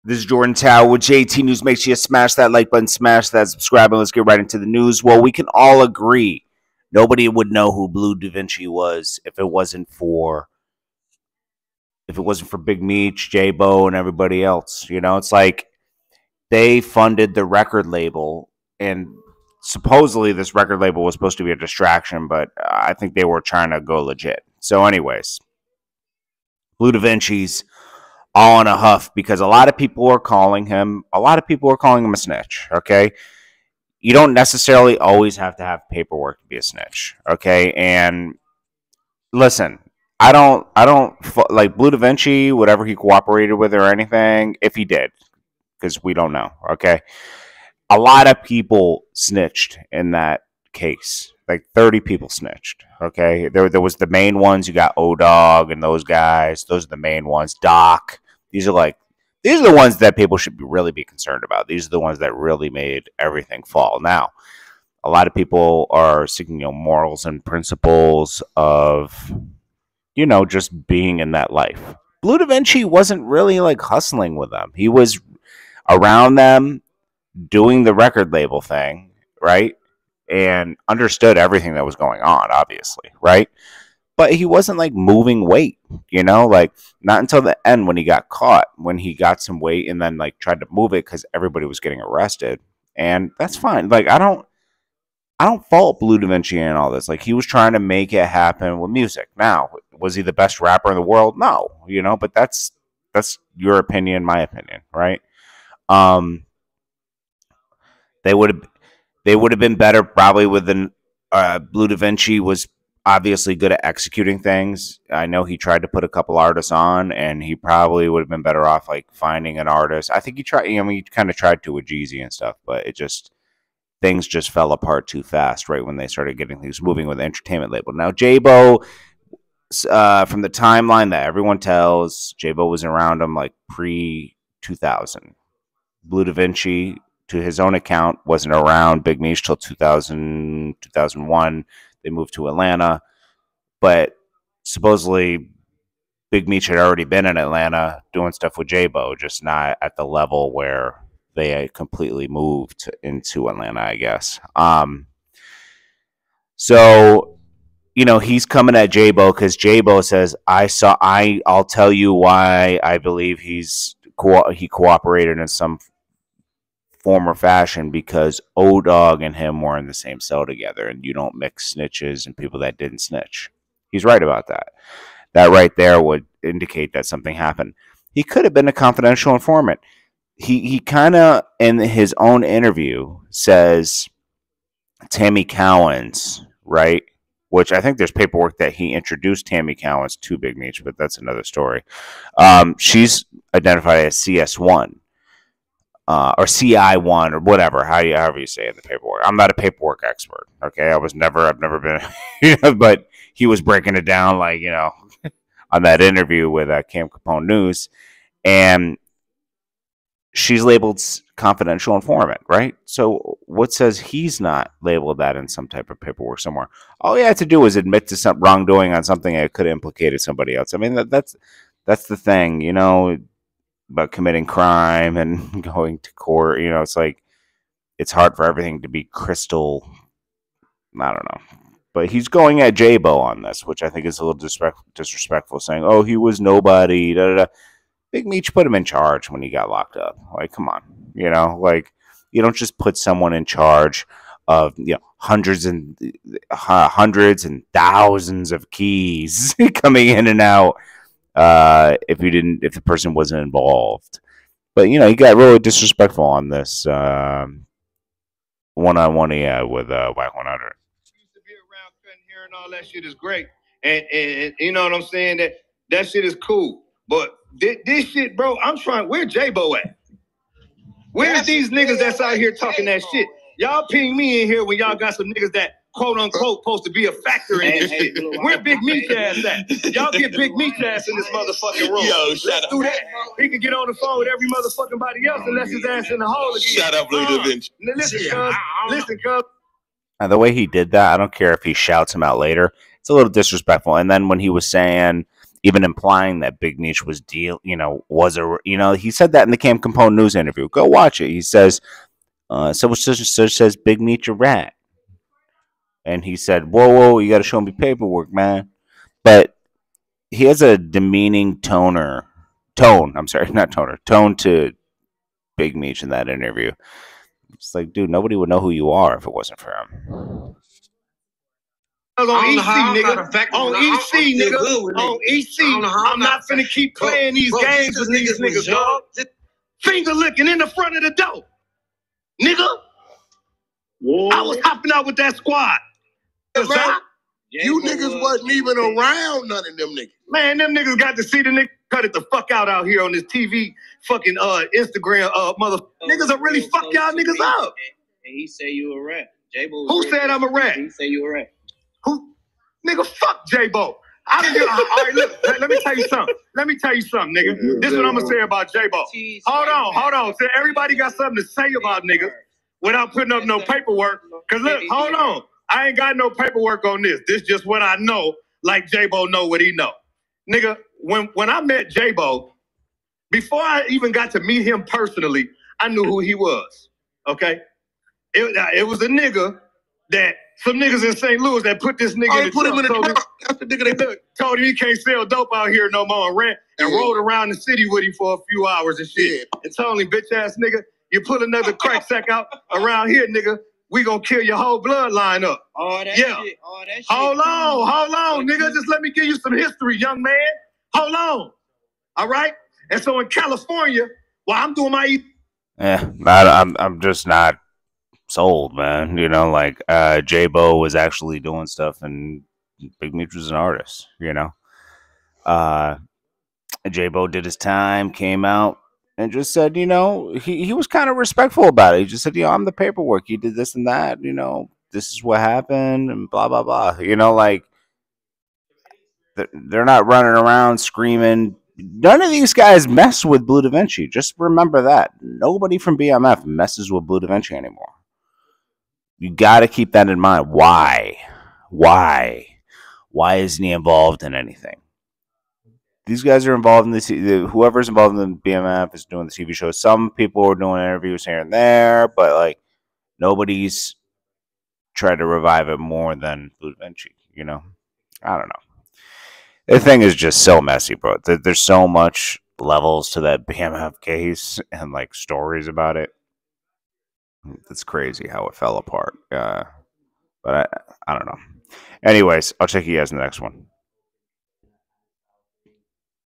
This is Jordan Tower with JT News. Make sure you smash that like button, smash that subscribe, and let's get right into the news. Well, we can all agree nobody would know who Bleu Davinci was if it wasn't for Big Meech, JBO, and everybody else. You know, it's like they funded the record label, and supposedly this record label was supposed to be a distraction, but I think they were trying to go legit. So anyways, Bleu Davinci's all in a huff because a lot of people are calling him a snitch. Okay, you don't necessarily always have to have paperwork to be a snitch. Okay, and listen, I don't like Bleu Davinci, whatever he cooperated with or anything, if he did, because we don't know. Okay, a lot of people snitched in that case. Like 30 people snitched. Okay, there was the main ones. You got O-Dog and those guys. Those are the main ones. Doc. These are the ones that people should really be concerned about. These are the ones that really made everything fall. Now, a lot of people are seeking, morals and principles of, just being in that life. Bleu Davinci wasn't really like hustling with them. He was around them, doing the record label thing, right? And understood everything that was going on, obviously, right? But he wasn't like moving weight, like not until the end when he got caught, when he got some weight and then like tried to move it because everybody was getting arrested. And that's fine. Like I don't fault Bleu Davinci and all this. Like he was trying to make it happen with music. Now, was he the best rapper in the world? No, but that's your opinion, my opinion, right? They would have been better probably with Bleu Davinci was obviously good at executing things. I know he tried to put a couple artists on, and he probably would have been better off like finding an artist. I think he tried. He kind of tried to with Jeezy and stuff, but things just fell apart too fast right when they started getting things moving with the entertainment label. Now JBO, from the timeline that everyone tells, JBO was around him like pre-2000. Bleu Davinci, to his own account, wasn't around Big Meech till 2000, 2001. They moved to Atlanta, but supposedly Big Meech had already been in Atlanta doing stuff with JBO, just not at the level where they had completely moved into Atlanta, I guess. So, he's coming at JBO because JBO says, I'll tell you why I believe he cooperated in some form or fashion, because O-Dog and him were in the same cell together, and you don't mix snitches and people that didn't snitch. He's right about that. That right there would indicate that something happened. He could have been a confidential informant. He kind of, in his own interview, says THNKS, right? Which I think there's paperwork that he introduced THNKS to Big Meech, but that's another story. She's identified as CS1. Or CI1 or whatever, however you say it in the paperwork. I'm not a paperwork expert, okay? I've never been, but he was breaking it down like, on that interview with Cam Capone News, and she's labeled confidential informant, right? So what says he's not labeled that in some type of paperwork somewhere? All he had to do was admit to some wrongdoing on something that could have implicated somebody else. I mean, that's the thing, about committing crime and going to court. It's like, it's hard for everything to be crystal, I don't know. But he's going at JBO on this, which I think is a little disrespectful, saying, oh, he was nobody, da-da-da. Big Meech put him in charge when he got locked up. Like, come on. Like, you don't just put someone in charge of, hundreds and thousands of keys coming in and out. If the person wasn't involved. But he got really disrespectful on this one-on-one he had with White 100. Used to be around cutting hair and all that shit is great, and you know what I'm saying, that shit is cool. But this shit, bro, I'm trying. Where JBO at? Where's these niggas that's out here talking that shit? Y'all ping me in here when y'all got some niggas that quote unquote supposed to be a factor in this shit. Where Big Meech ass at? Y'all get Big Meech ass in this motherfucking room. Yo, let's do that. He can get on the phone with every motherfucking body else and let his ass in the hole again. Shut up, Bleu Davinci. Listen, cuz. Now, the way he did that, I don't care if he shouts him out later. It's a little disrespectful. And then when he was saying, even implying that Big Meech was he said that in the Cam Capone news interview. Go watch it. He says, someone says Big Meech a rat. And he said, whoa, you got to show me paperwork, man. But he has a demeaning tone to Big Meech in that interview. It's like, dude, nobody would know who you are if it wasn't for him. On EC, nigga. On EC, nigga. On EC. I'm not finna keep playing these games with these niggas, dog. Finger licking in the front of the door. Nigga. Whoa. I was hopping out with that squad. You niggas wasn't even around none of them niggas. Man, them niggas got to see the nigga cut it the fuck out here on this TV fucking Instagram mother. Niggas are really fuck y'all niggas up. And he say you a rat. JBO. Who said I'm a rat? He say you a rat. Who? Nigga, fuck JBO. I don't give. All right, look. Let me tell you something. Nigga. This is what I'm gonna say about JBO. Hold on. So everybody got something to say about niggas without putting up no paperwork. Cause look, hold on. I ain't got no paperwork on this. This just what I know. Like JBO know what he know. Nigga, when I met JBO, before I even got to meet him personally, I knew who he was. Okay, it was a nigga that. Some niggas in St. Louis that put this nigga in the trunk. That's the nigga they told him he can't sell dope out here no more and rent and rode around the city with him for a few hours and shit. And told him, bitch ass nigga, you pull another crack sack out around here, nigga, we gonna kill your whole bloodline up. All that shit. Hold on, nigga. Just let me give you some history, young man. Hold on. All right? And so in California, while I'm doing my... I'm just not sold, man. Like JBO was actually doing stuff and Big Meech was an artist, JBO did his time, came out and just said, he was kind of respectful about it. He just said, I'm the paperwork, he did this and that, this is what happened and blah blah blah. Like they're not running around screaming. None of these guys mess with Bleu Davinci. Just remember that. Nobody from BMF messes with Bleu Davinci anymore. You got to keep that in mind. Why? Why isn't he involved in anything? These guys are involved in this. Whoever's involved in the BMF is doing the TV show. Some people are doing interviews here and there, but like nobody's tried to revive it more than Bleu Davinci. I don't know. The thing is just so messy, bro. There's so much levels to that BMF case and like stories about it. It's crazy how it fell apart. But I don't know. Anyways, I'll check you guys in the next one.